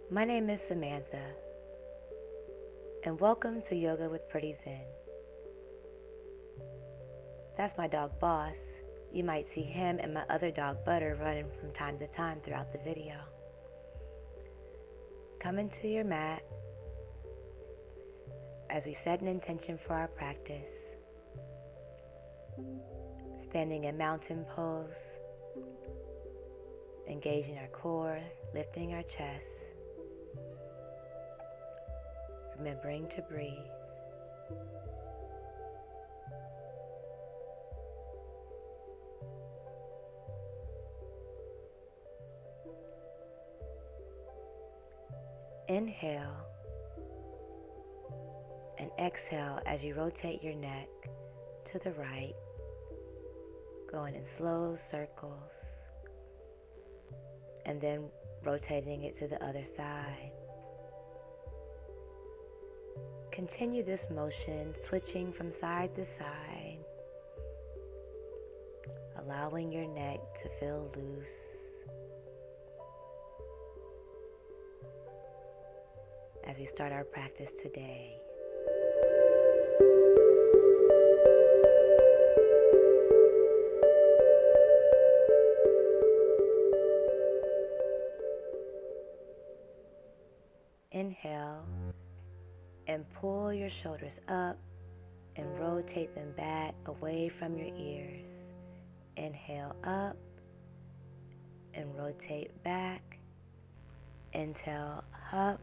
My name is Samantha, and welcome to Yoga with Pretty Zen. That's my dog Boss. You might see him and my other dog Butter running from time to time throughout the video. Come into your mat as we set an intention for our practice. Standing in mountain pose, engaging our core, lifting our chest, remembering to breathe. Inhale and exhale as you rotate your neck to the right, going in slow circles, and then rotating it to the other side. Continue this motion, switching from side to side, allowing your neck to feel loose. As we start our practice today. Inhale and pull your shoulders up and rotate them back away from your ears. Inhale up and rotate back. Inhale up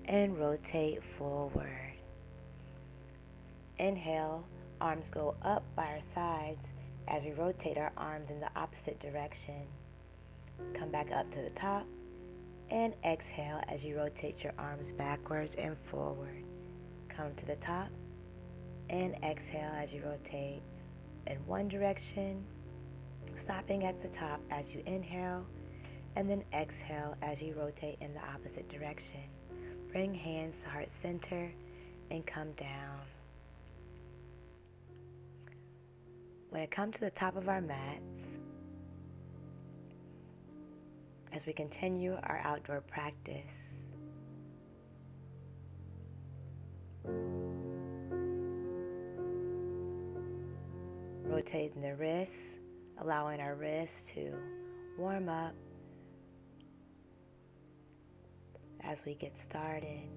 and rotate forward. Inhale, arms go up by our sides as we rotate our arms in the opposite direction. Come back up to the top and exhale as you rotate your arms backwards and forward. Come to the top and exhale as you rotate in one direction, stopping at the top as you inhale, and then exhale as you rotate in the opposite direction. Bring hands to heart center and come down. When it comes to the top of our mats, as we continue our outdoor practice, rotating the wrists, allowing our wrists to warm up as we get started.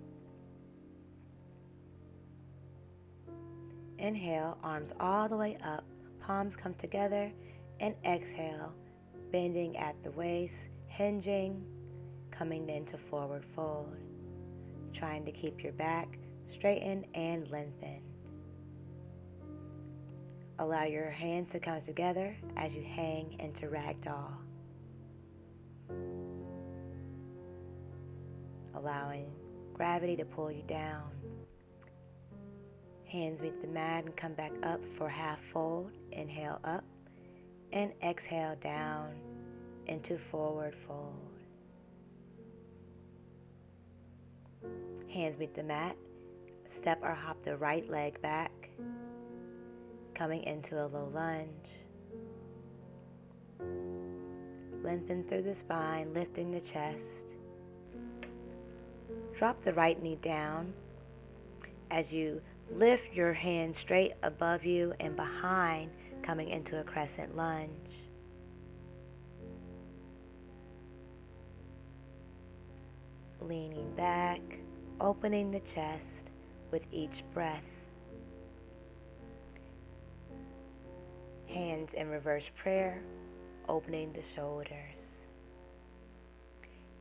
Inhale, arms all the way up, palms come together, and exhale, bending at the waist, hinging, coming into forward fold, trying to keep your back straightened and lengthened. Allow your hands to come together as you hang into ragdoll. Allowing gravity to pull you down. Hands meet the mat and come back up for half fold. Inhale up and exhale down into forward fold. Hands meet the mat. Step or hop the right leg back, coming into a low lunge. Lengthen through the spine, lifting the chest. Drop the right knee down as you lift your hands straight above you and behind, coming into a crescent lunge. Leaning back, opening the chest with each breath. Hands in reverse prayer, opening the shoulders.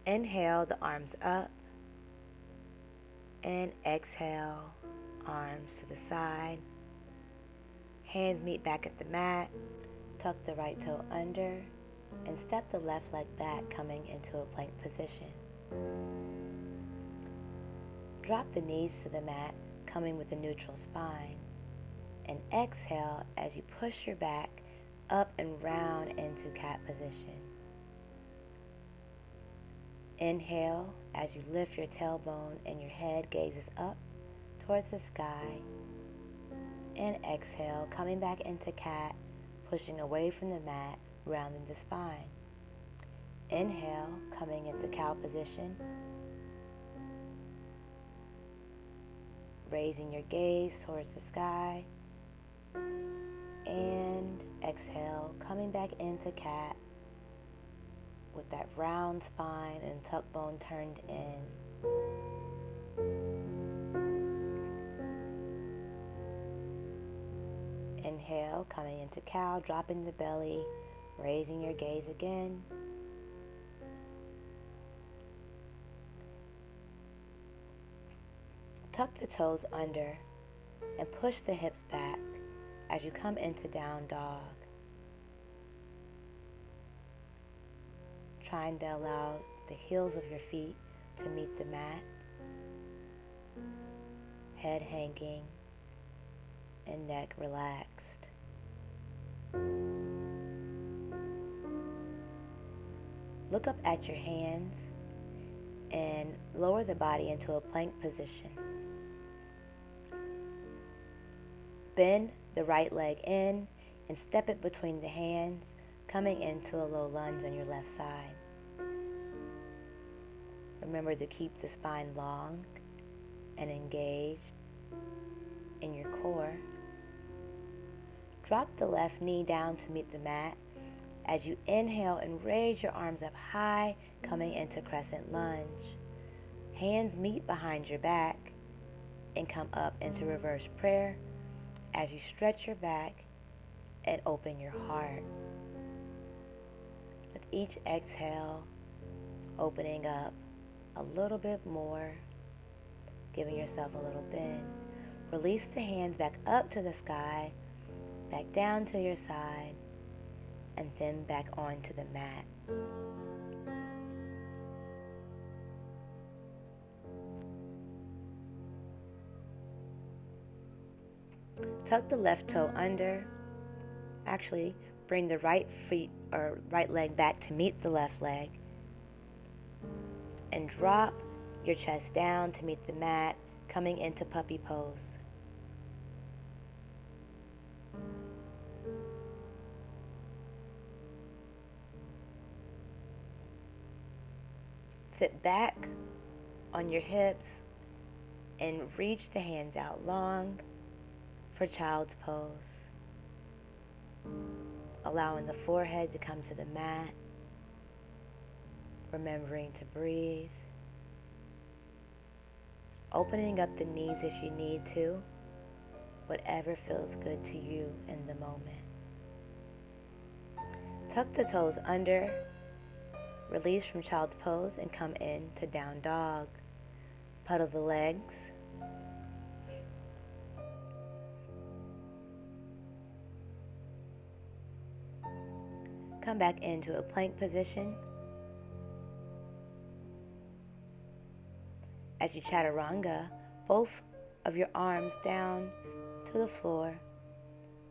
Inhale the arms up, and exhale, arms to the side. Hands meet back at the mat. Tuck the right toe under and step the left leg back, coming into a plank position. Drop the knees to the mat, coming with a neutral spine. And exhale as you push your back up and round into cat position. Inhale as you lift your tailbone and your head gazes up towards the sky. And exhale, coming back into cat, pushing away from the mat, rounding the spine. Inhale, coming into cow position. Raising your gaze towards the sky. And exhale, coming back into cat with that round spine and tuck bone turned in. Inhale, coming into cow, dropping the belly, raising your gaze again. Tuck the toes under and push the hips back as you come into down dog. Trying to allow the heels of your feet to meet the mat. Head hanging and neck relaxed. Look up at your hands and lower the body into a plank position. Bend the right leg in and step it between the hands, coming into a low lunge on your left side. Remember to keep the spine long and engaged in your core. Drop the left knee down to meet the mat as you inhale and raise your arms up high, coming into crescent lunge. Hands meet behind your back and come up into reverse prayer as you stretch your back and open your heart. With each exhale, opening up a little bit more, giving yourself a little bend. Release the hands back up to the sky, back down to your side, and then back onto the mat. Tuck the left toe under. Actually, bring the right feet or right leg back to meet the left leg. And drop your chest down to meet the mat, coming into puppy pose. Sit back on your hips and reach the hands out long for child's pose. Allowing the forehead to come to the mat. Remembering to breathe. Opening up the knees if you need to. Whatever feels good to you in the moment. Tuck the toes under. Release from child's pose and come into down dog. Puddle the legs. Come back into a plank position. As you chaturanga, both of your arms down to the floor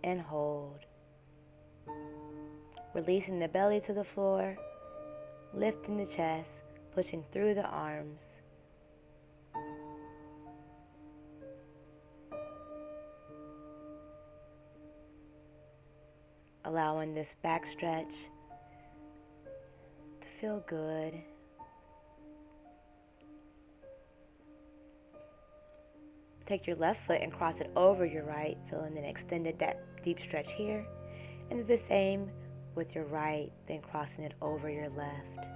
and hold. Releasing the belly to the floor, lifting the chest, pushing through the arms. Allowing this back stretch to feel good. Take your left foot and cross it over your right, feeling an extended deep stretch here. And do the same with your right, then crossing it over your left.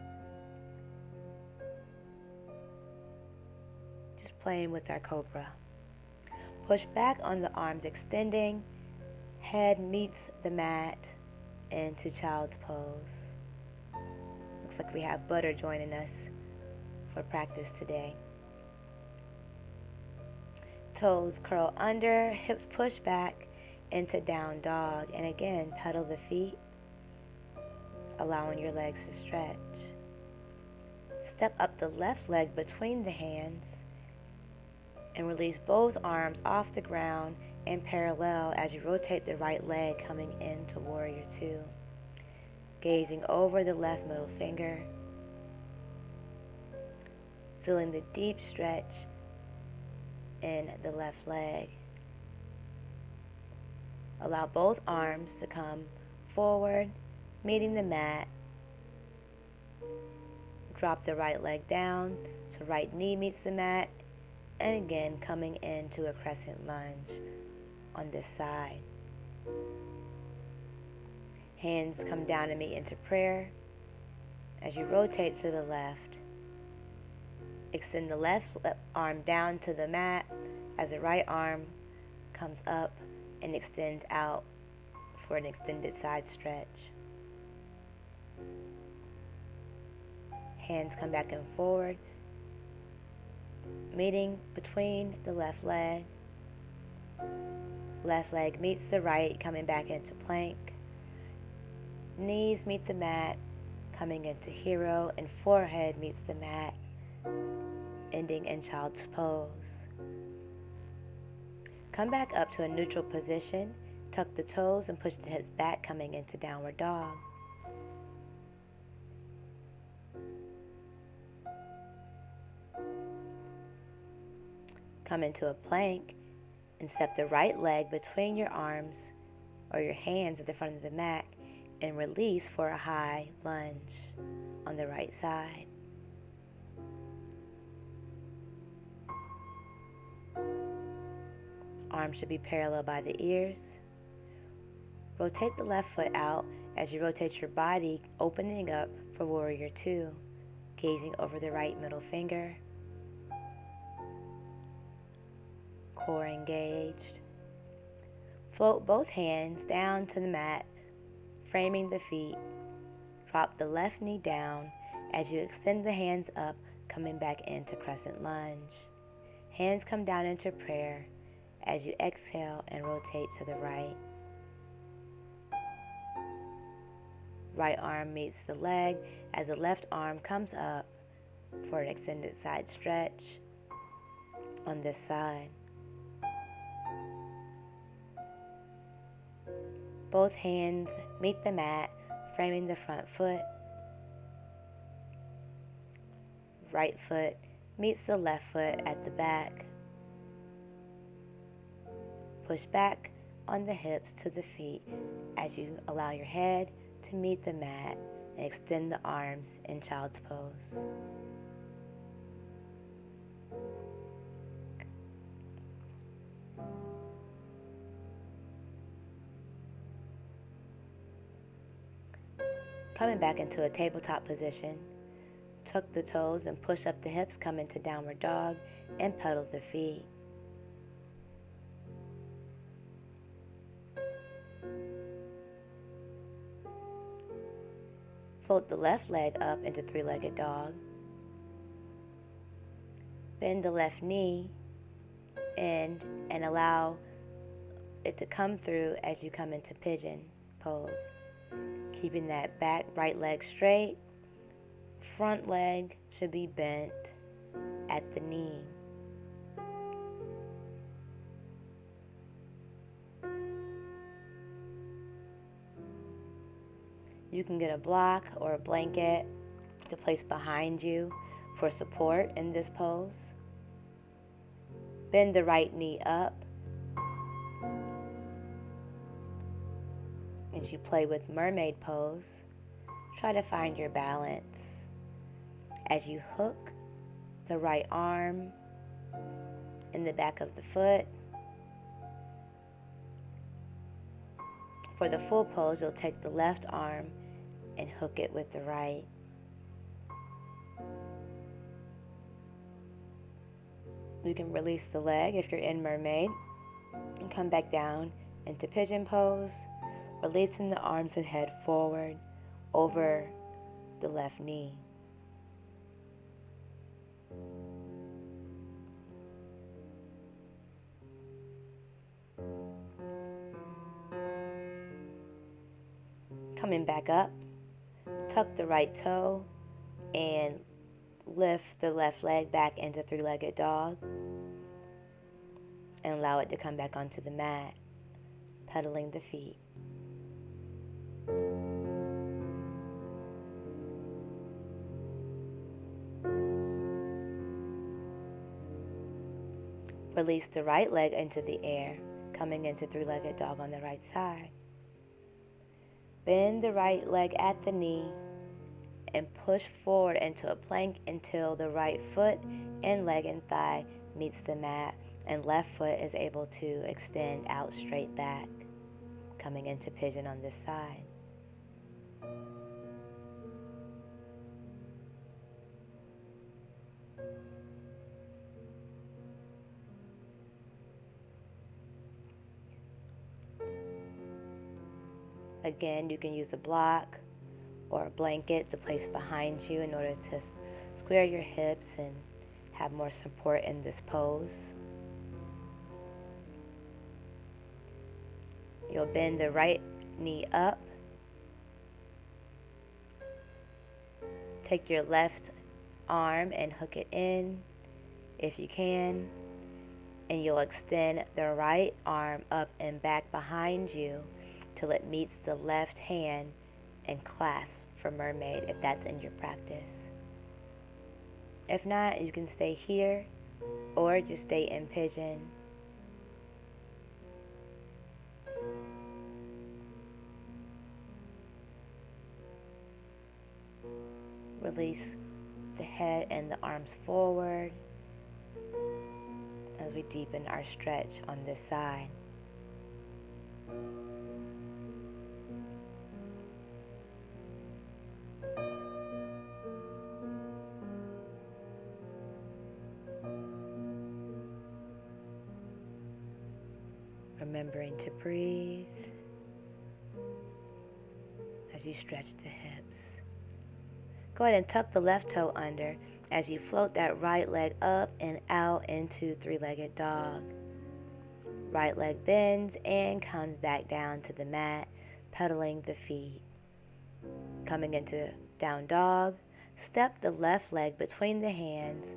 Just playing with our cobra. Push back on the arms, extending. Head meets the mat into child's pose. Looks like we have Butter joining us for practice today. Toes curl under, hips push back into down dog. And again, pedal the feet, allowing your legs to stretch. Step up the left leg between the hands and release both arms off the ground and parallel as you rotate the right leg, coming into Warrior Two. Gazing over the left middle finger, feeling the deep stretch in the left leg. Allow both arms to come forward, meeting the mat, Drop the right leg down so right knee meets the mat, and again coming into a crescent lunge on this side. Hands come down and meet into prayer. As you rotate to the left, extend the left arm down to the mat as the right arm comes up and extends out for an extended side stretch. Hands come back and forward, meeting between the left leg. Left leg meets the right, coming back into plank. Knees meet the mat, coming into hero, and forehead meets the mat, ending in child's pose. Come back up to a neutral position, tuck the toes and push the hips back, coming into downward dog. Come into a plank and step the right leg between your arms or your hands at the front of the mat and release for a high lunge on the right side. Arms should be parallel by the ears. Rotate the left foot out as you rotate your body, opening up for Warrior Two, gazing over the right middle finger. Core engaged. Float both hands down to the mat, framing the feet. Drop the left knee down as you extend the hands up, coming back into crescent lunge. Hands come down into prayer as you exhale and rotate to the right. Right arm meets the leg as the left arm comes up for an extended side stretch on this side. Both hands meet the mat, framing the front foot. Right foot meets the left foot at the back. Push back on the hips to the feet as you allow your head to meet the mat and extend the arms in child's pose. Coming back into a tabletop position, tuck the toes and push up the hips, come into downward dog and pedal the feet. Float the left leg up into three-legged dog. Bend the left knee and allow it to come through as you come into pigeon pose. Keeping that back right leg straight, front leg should be bent at the knee. You can get a block or a blanket to place behind you for support in this pose. Bend the right knee up as you play with mermaid pose. Try to find your balance as you hook the right arm in the back of the foot. For the full pose, you'll take the left arm and hook it with the right. You can release the leg if you're in mermaid and come back down into pigeon pose, releasing the arms and head forward over the left knee. Coming back up, tuck the right toe and lift the left leg back into three-legged dog and allow it to come back onto the mat, pedaling the feet. Release the right leg into the air, coming into three-legged dog on the right side. Bend the right leg at the knee and push forward into a plank until the right foot and leg and thigh meets the mat, and left foot is able to extend out straight back, coming into pigeon on this side. Again, you can use a block or a blanket to place behind you in order to square your hips and have more support in this pose. You'll bend the right knee up. Take your left arm and hook it in if you can, and you'll extend the right arm up and back behind you till it meets the left hand and clasp for mermaid if that's in your practice. If not, you can stay here or just stay in pigeon. Release the head and the arms forward as we deepen our stretch on this side. Remembering to breathe as you stretch the hips. Go ahead and tuck the left toe under as you float that right leg up and out into three-legged dog. Right leg bends and comes back down to the mat, pedaling the feet. Coming into down dog, step the left leg between the hands,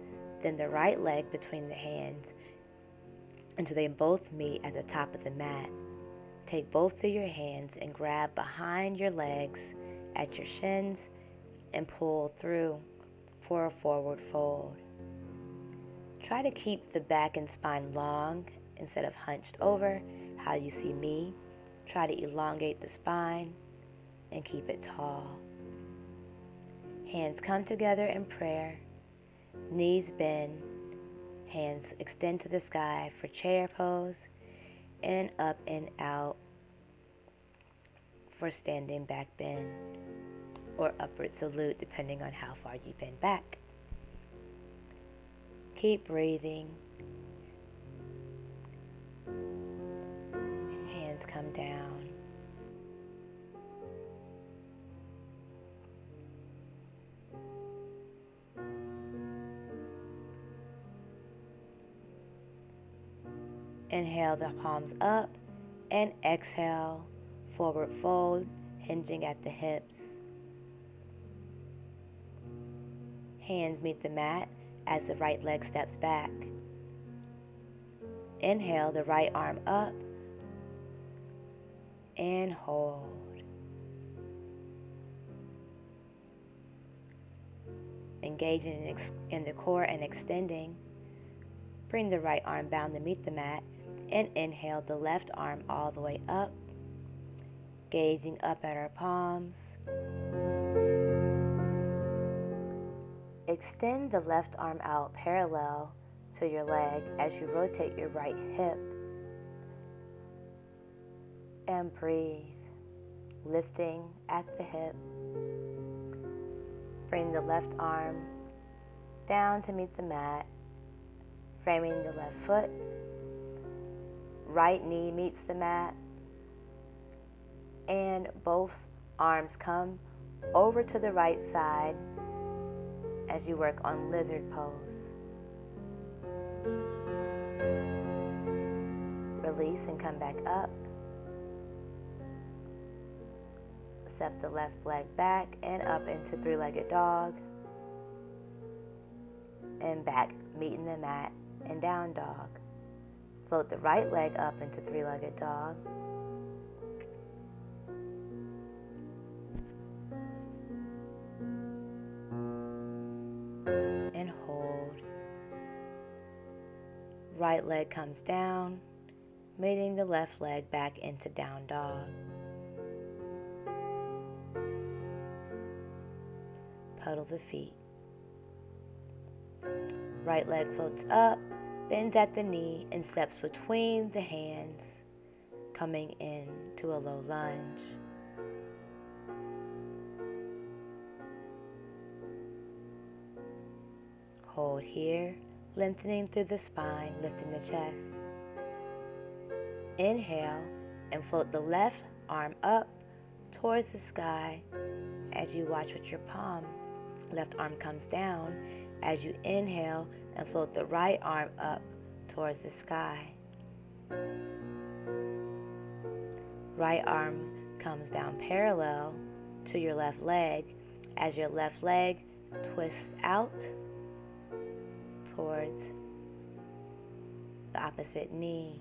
then the right leg between the hands, until they both meet at the top of the mat. Take both of your hands and grab behind your legs at your shins and pull through for a forward fold. Try to keep the back and spine long instead of hunched over, how you see me. Try to elongate the spine and keep it tall. Hands come together in prayer, knees bend, hands extend to the sky for chair pose, and up and out for standing back bend or upward salute depending on how far you bend back. Keep breathing. Hands come down. Inhale the palms up and exhale, forward fold, hinging at the hips. Hands meet the mat as the right leg steps back. Inhale the right arm up and hold. Engaging in the core and extending. Bring the right arm down to meet the mat and inhale the left arm all the way up, gazing up at our palms. Extend the left arm out parallel to your leg as you rotate your right hip. And breathe, lifting at the hip. Bring the left arm down to meet the mat, framing the left foot. Right knee meets the mat, and both arms come over to the right side as you work on lizard pose. Release and come back up. Step the left leg back and up into three-legged dog, and back, meeting the mat, and down dog. Float the right leg up into three-legged dog. And hold. Right leg comes down, meeting the left leg back into down dog. Pedal the feet. Right leg floats up, bends at the knee, and steps between the hands, coming in to a low lunge. Hold here, lengthening through the spine, lifting the chest. Inhale and float the left arm up towards the sky as you watch with your palm. Left arm comes down as you inhale and float the right arm up towards the sky. Right arm comes down parallel to your left leg as your left leg twists out towards the opposite knee.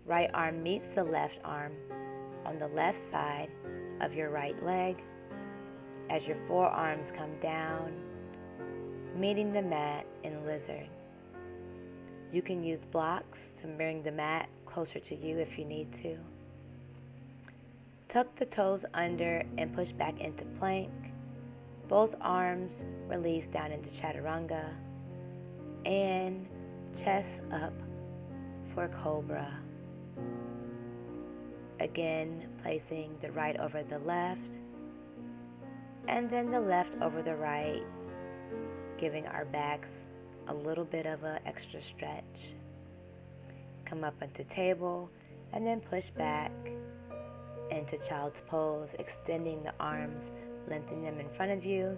Right arm meets the left arm on the left side of your right leg as your forearms come down, meeting the mat in lizard. You can use blocks to bring the mat closer to you if you need to. Tuck the toes under and push back into plank. Both arms release down into chaturanga and chest up for cobra. Again, placing the right over the left and then the left over the right, giving our backs a little bit of an extra stretch. Come up onto table and then push back into child's pose, extending the arms, lengthening them in front of you,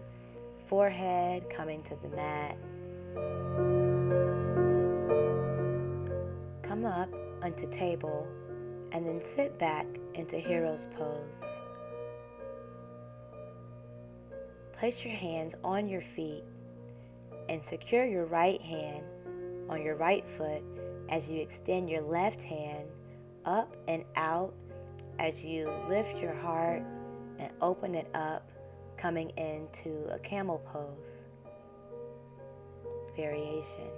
forehead coming to the mat. Come up onto table and then sit back into hero's pose. Place your hands on your feet and secure your right hand on your right foot as you extend your left hand up and out as you lift your heart and open it up, coming into a camel pose. Variation.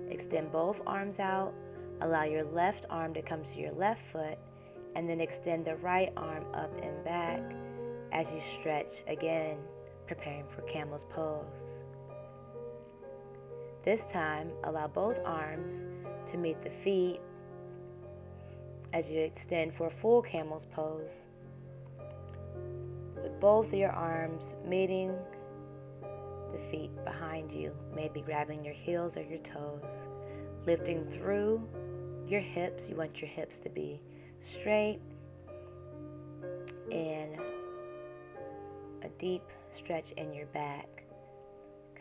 Extend both arms out, allow your left arm to come to your left foot, and then extend the right arm up and back as you stretch again, preparing for camel's pose. This time, allow both arms to meet the feet as you extend for a full camel's pose, with both your arms meeting the feet behind you, maybe grabbing your heels or your toes, lifting through your hips. You want your hips to be straight and a deep stretch in your back.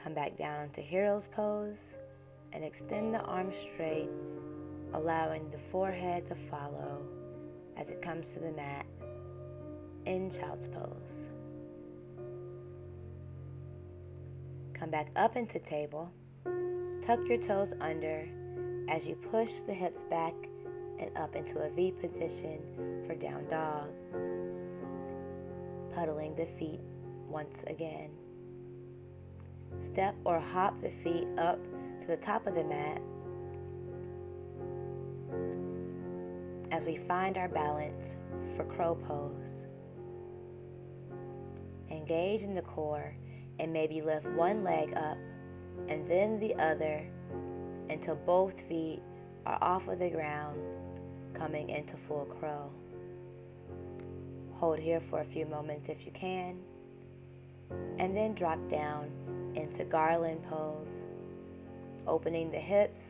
Come back down to hero's pose and extend the arms straight, allowing the forehead to follow as it comes to the mat in child's pose. Come back up into table. Tuck your toes under as you push the hips back and up into a V position for down dog. Puddling the feet once again. Step or hop the feet up to the top of the mat as we find our balance for crow pose. Engage in the core and maybe lift one leg up and then the other until both feet are off of the ground, coming into full crow. Hold here for a few moments if you can, and then drop down into garland pose, opening the hips,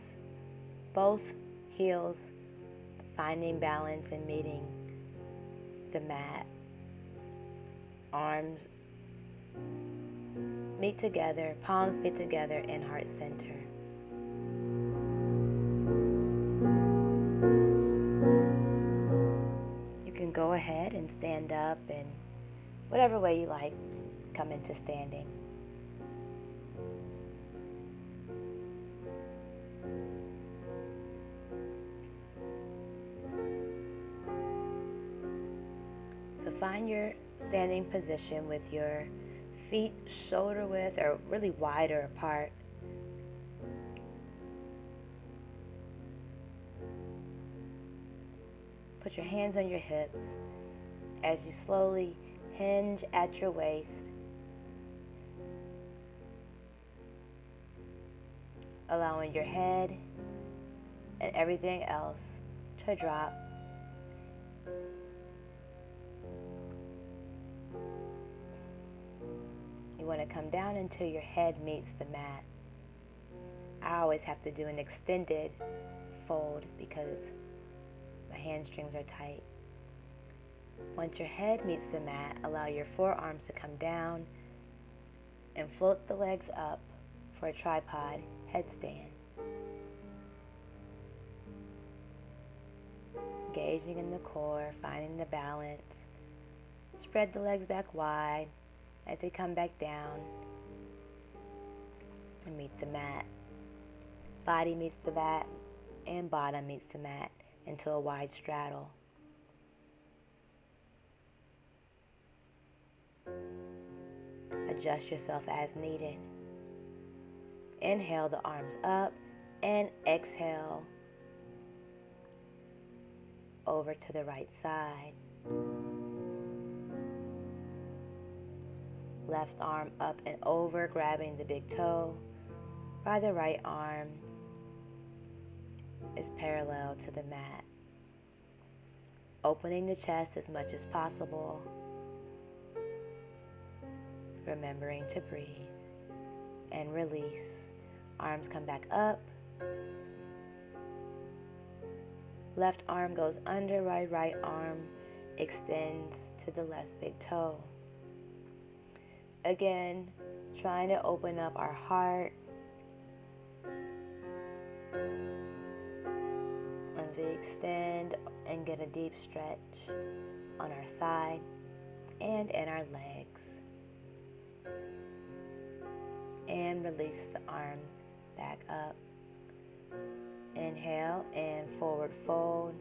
both heels, finding balance and meeting the mat. Arms meet together, palms meet together in heart center. You can go ahead and stand up and whatever way you like, come into standing. So find your standing position with your feet shoulder width or really wider apart. Put your hands on your hips as you slowly Hinge at your waist. Allowing your head and everything else to drop. You want to come down until your head meets the mat. I always have to do an extended fold because my hamstrings are tight. Once your head meets the mat, allow your forearms to come down and float the legs up for a tripod headstand. Engaging in the core, finding the balance. Spread the legs back wide as they come back down and meet the mat. Body meets the mat and bottom meets the mat into a wide straddle. Adjust yourself as needed. Inhale the arms up and exhale over to the right side. Left arm up and over, grabbing the big toe, while the right arm is parallel to the mat. Opening the chest as much as possible. Remembering to breathe and release. Arms come back up. Left arm goes under, right arm extends to the left big toe. Again, trying to open up our heart as we extend and get a deep stretch on our side and in our legs. And release the arms back up. Inhale and forward fold.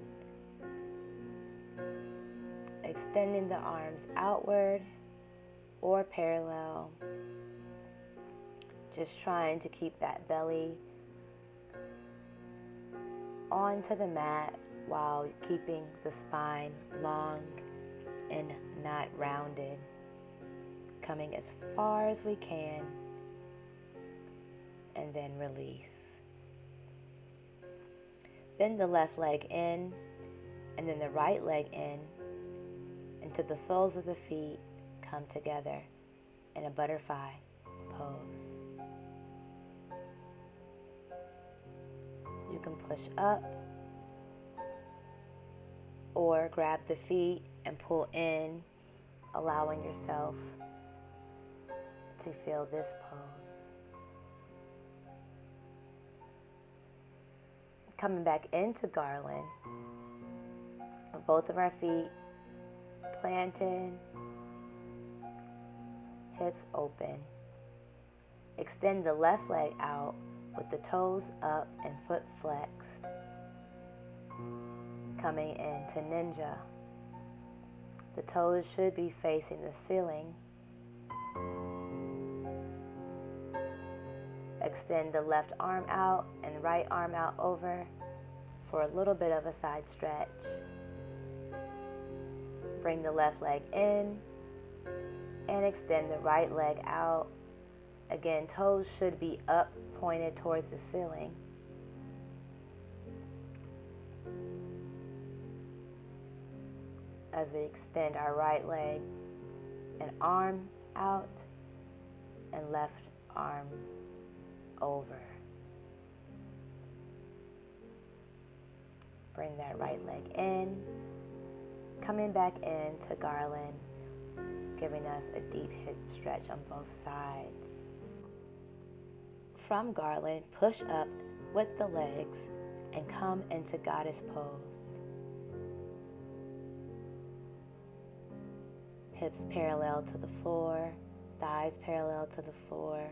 Extending the arms outward or parallel. Just trying to keep that belly onto the mat while keeping the spine long and not rounded. Coming as far as we can. And then release. Bend the left leg in and then the right leg in until the soles of the feet come together in a butterfly pose. You can push up or grab the feet and pull in, allowing yourself to feel this pose. Coming back into garland, with both of our feet planted, hips open. Extend the left leg out with the toes up and foot flexed. Coming into ninja. The toes should be facing the ceiling. Extend the left arm out and right arm out over for a little bit of a side stretch. Bring the left leg in and extend the right leg out. Again, toes should be up, pointed towards the ceiling. As we extend our right leg and arm out and left arm over. Bring that right leg in, coming back into garland, giving us a deep hip stretch on both sides. From garland, push up with the legs and come into goddess pose. Hips parallel to the floor, thighs parallel to the floor.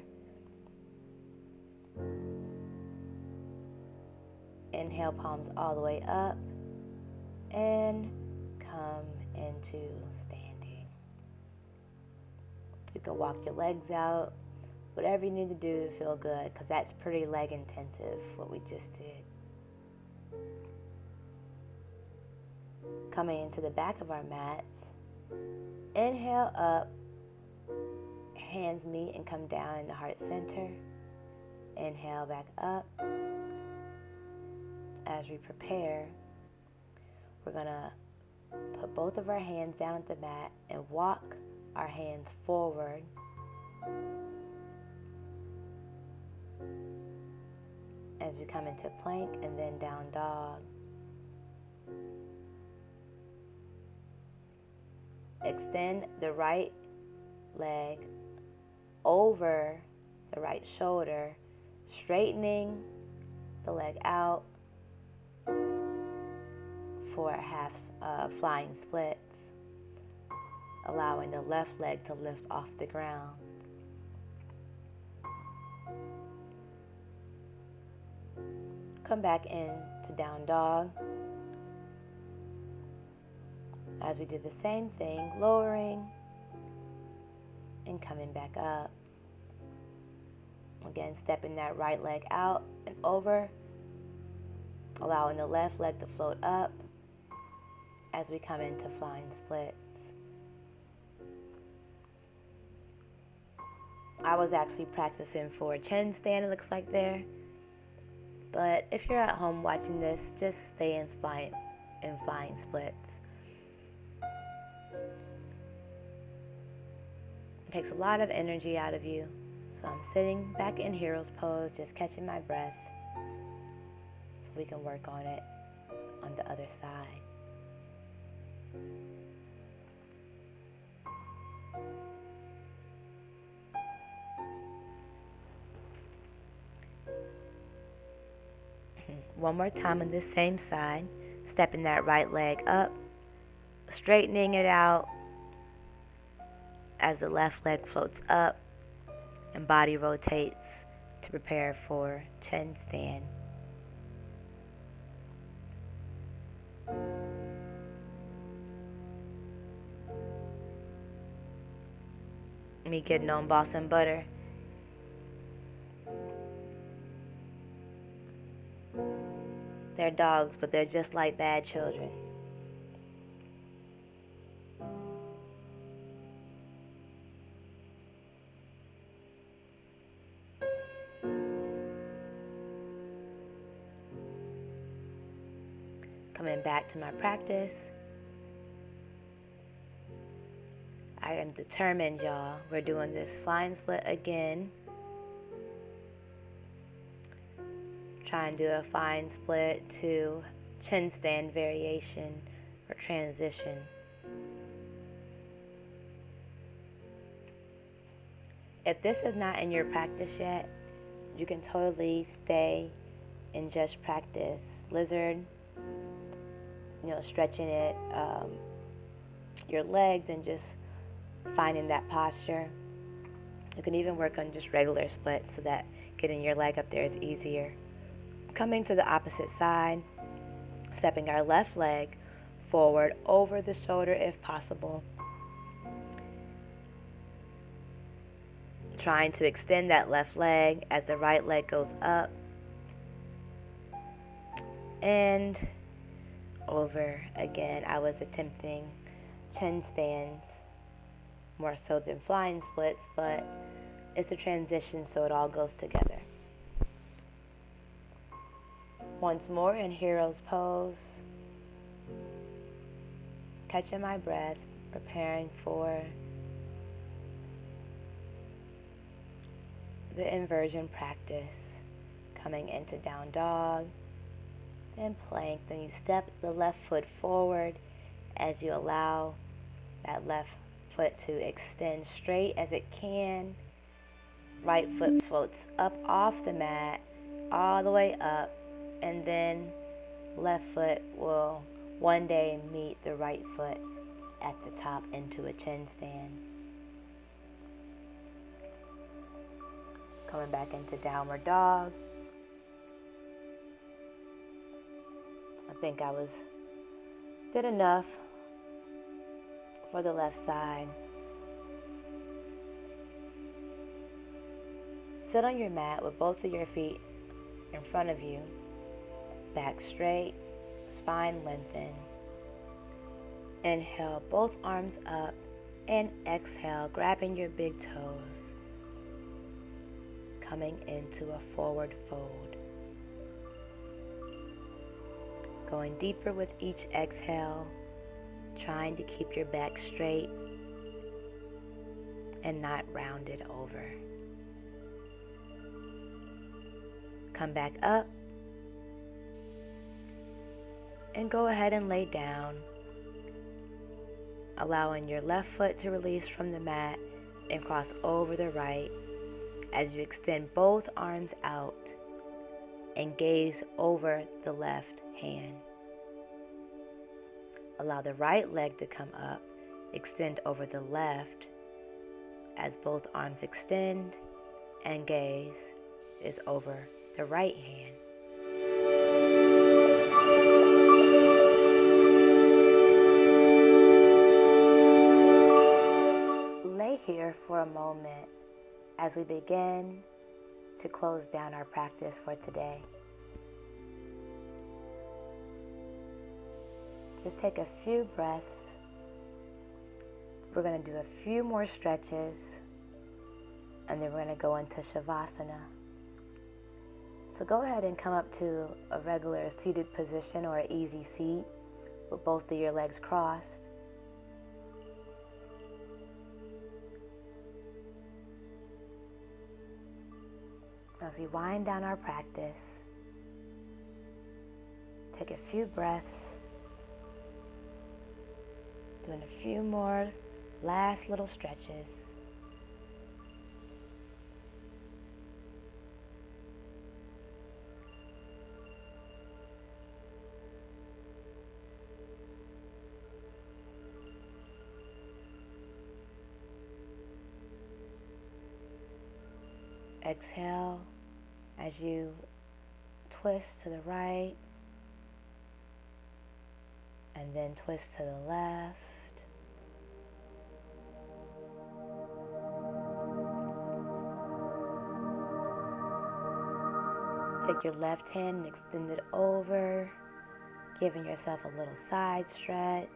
Inhale, palms all the way up and come into standing. You can walk your legs out, whatever you need to do to feel good, because that's pretty leg intensive, what we just did. Coming into the back of our mats, Inhale up, hands meet and come down in the heart center. Inhale back up. As we prepare, we're going to put both of our hands down at the mat and walk our hands forward. As we come into plank and then down dog. Extend the right leg over the right shoulder, straightening the leg out for half flying splits, allowing the left leg to lift off the ground. Come back into down dog. As we do the same thing, lowering and coming back up. Again, stepping that right leg out and over, allowing the left leg to float up as we come into flying splits. I was actually practicing for a chin stand, it looks like there. But if you're at home watching this, just stay in flying splits. It takes a lot of energy out of you. So I'm sitting back in hero's pose, just catching my breath so we can work on it on the other side. One more time on this same side, stepping that right leg up, straightening it out as the left leg floats up and body rotates to prepare for chin stand. Me getting on Boston butter. They're dogs, but they're just like bad children. Coming back to my practice. I am determined, y'all. We're doing this flying split again. Try and do a flying split to chin stand variation or transition. If this is not in your practice yet, you can totally stay and just practice lizzard, stretching it, your legs and just finding that posture. You can even work on just regular splits so that getting your leg up there is easier. Coming to the opposite side, stepping our left leg forward over the shoulder if possible. Trying to extend that left leg as the right leg goes up and over again. I was attempting chin stands more so than flying splits, but it's a transition so it all goes together. Once more in hero's pose, catching my breath, preparing for the inversion practice. Coming into down dog, then plank. Then you step the left foot forward as you allow that left foot to extend straight as it can. Right foot floats up off the mat, all the way up, and then left foot will one day meet the right foot at the top into a chin stand. Coming back into downward dog. I think I did enough for the left side. Sit on your mat with both of your feet in front of you, back straight, spine lengthened. Inhale, both arms up, And exhale, grabbing your big toes, coming into a forward fold. Going deeper with each exhale, trying to keep your back straight and not rounded over. Come back up and go ahead and lay down, allowing your left foot to release from the mat and cross over the right as you extend both arms out and gaze over the left hand. Allow the right leg to come up, extend over the left as both arms extend and gaze is over the right hand. Lay here for a moment as we begin to close down our practice for today. Just take a few breaths. We're going to do a few more stretches, and then we're going to go into Shavasana. So go ahead and come up to a regular seated position or an easy seat with both of your legs crossed. As we wind down our practice, take a few breaths, doing a few more last little stretches. Exhale as you twist to the right and then twist to the left. Take your left hand and extend it over, giving yourself a little side stretch.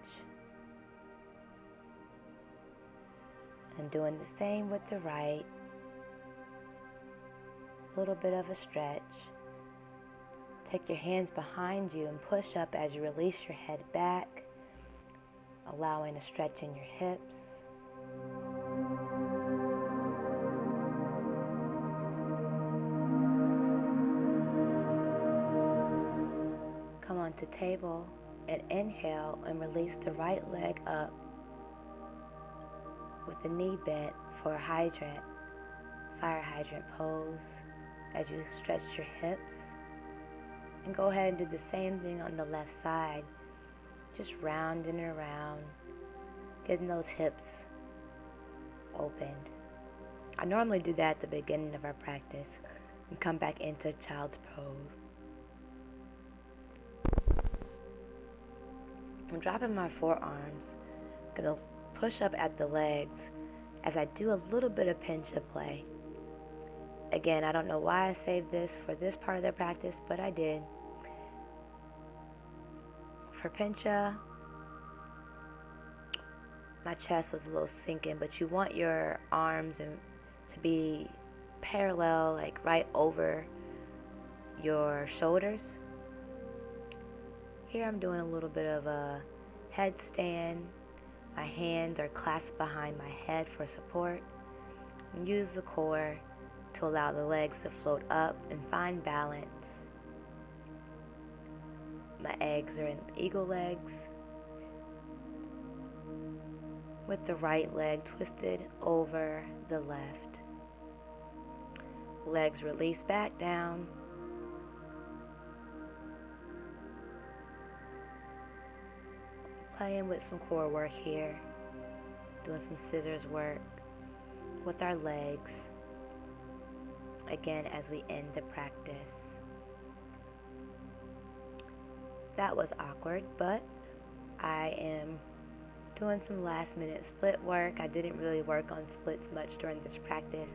And doing the same with the right. A little bit of a stretch. Take your hands behind you and push up as you release your head back, allowing a stretch in your hips. Come onto table and inhale and release the right leg up with the knee bent for a hydrant, fire hydrant pose as you stretch your hips. And go ahead and do the same thing on the left side, just rounding around, getting those hips opened. I normally do that at the beginning of our practice and come back into child's pose. I'm dropping my forearms, gonna push up at the legs as I do a little bit of pincha play. Again, I don't know why I saved this for this part of the practice, but I did. For pincha, my chest was a little sinking, but you want your arms to be parallel, like right over your shoulders. Here I'm doing a little bit of a headstand. My hands are clasped behind my head for support. And use the core to allow the legs to float up and find balance. My legs are in eagle legs, with the right leg twisted over the left. Legs release back down. Playing with some core work here, doing some scissors work with our legs, again as we end the practice. That was awkward, but I am doing some last minute split work. I didn't really work on splits much during this practice,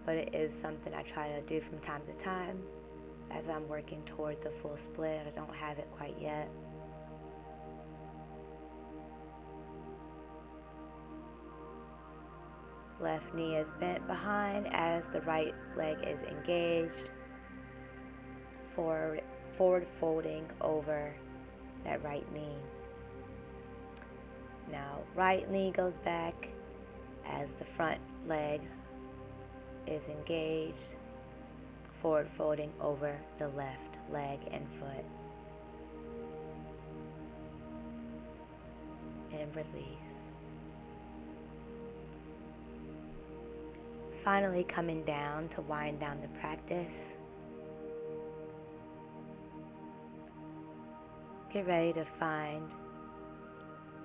but it is something I try to do from time to time as I'm working towards a full split. I don't have it quite yet. Left knee is bent behind as the right leg is engaged. Forward folding over that right knee. Now right knee goes back as the front leg is engaged. Forward folding over the left leg and foot. And release. Finally coming down to wind down the practice. Get ready to find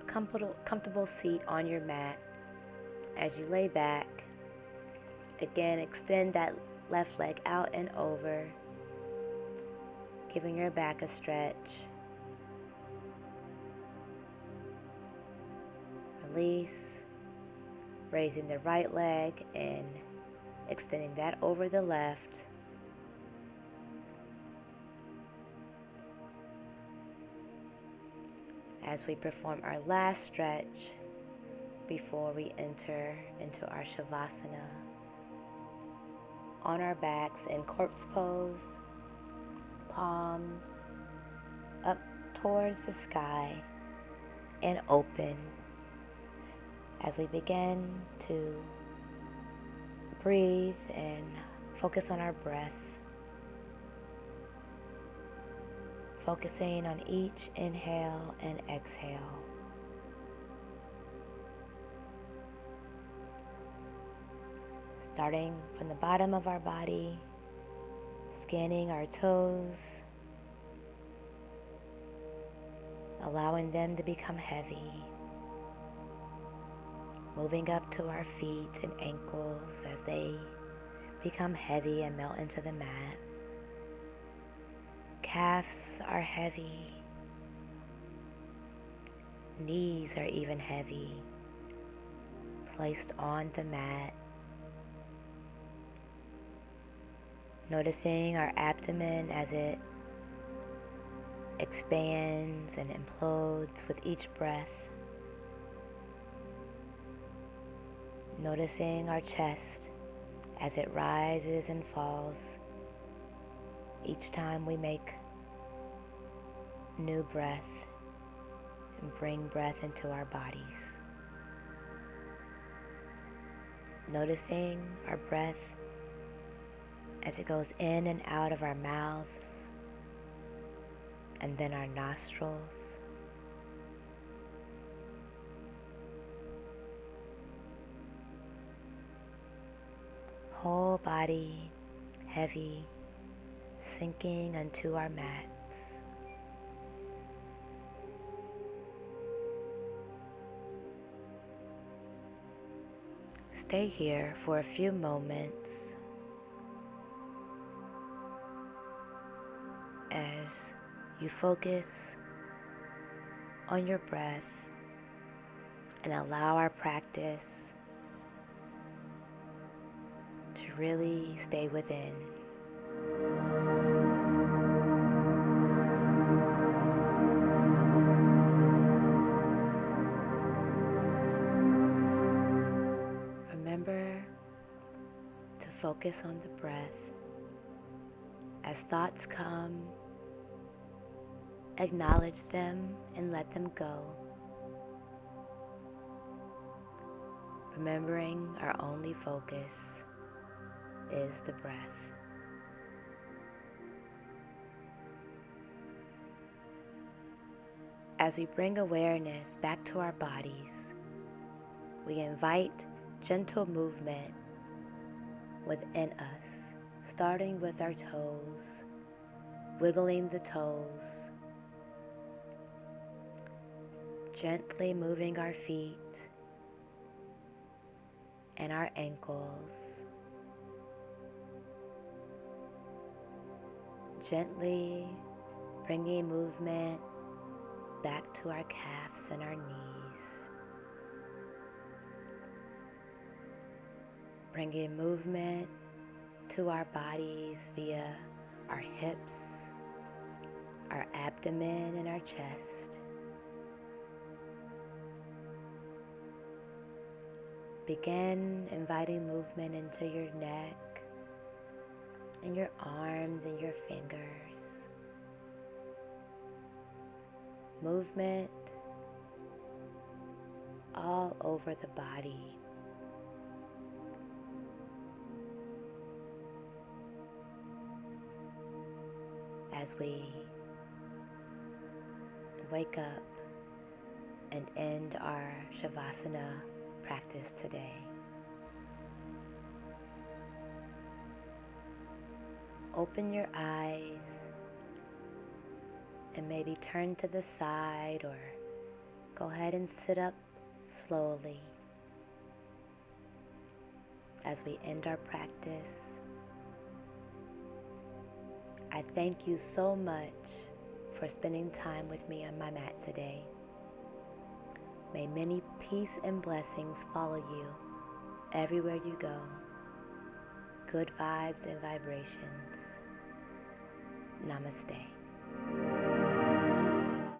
a comfortable seat on your mat as you lay back. Again, extend that left leg out and over, giving your back a stretch. Release, raising the right leg and extending that over the left. As we perform our last stretch before we enter into our Shavasana. On our backs in corpse pose, palms up towards the sky and open as we begin to breathe and focus on our breath. Focusing on each inhale and exhale. Starting from the bottom of our body, scanning our toes, allowing them to become heavy. Moving up to our feet and ankles as they become heavy and melt into the mat. Calves are heavy. Knees are even heavy, placed on the mat. Noticing our abdomen as it expands and implodes with each breath. Noticing our chest as it rises and falls each time we make new breath and bring breath into our bodies. Noticing our breath as it goes in and out of our mouths and then our nostrils. Whole body heavy, sinking onto our mats. Stay here for a few moments as you focus on your breath and allow our practice to really stay within. Remember to focus on the breath. As thoughts come, acknowledge them and let them go. Remembering our only focus is the breath. As we bring awareness back to our bodies, we invite gentle movement within us, starting with our toes, wiggling the toes, gently moving our feet and our ankles, gently bringing movement back to our calves and our knees, bringing movement to our bodies via our hips, our abdomen, and our chest. Begin inviting movement into your neck and your arms and your fingers. Movement all over the body. As we wake up and end our Shavasana practice today. Open your eyes and maybe turn to the side or go ahead and sit up slowly as we end our practice. I thank you so much for spending time with me on my mat today. May many peace and blessings follow you everywhere you go. Good vibes and vibrations. Namaste.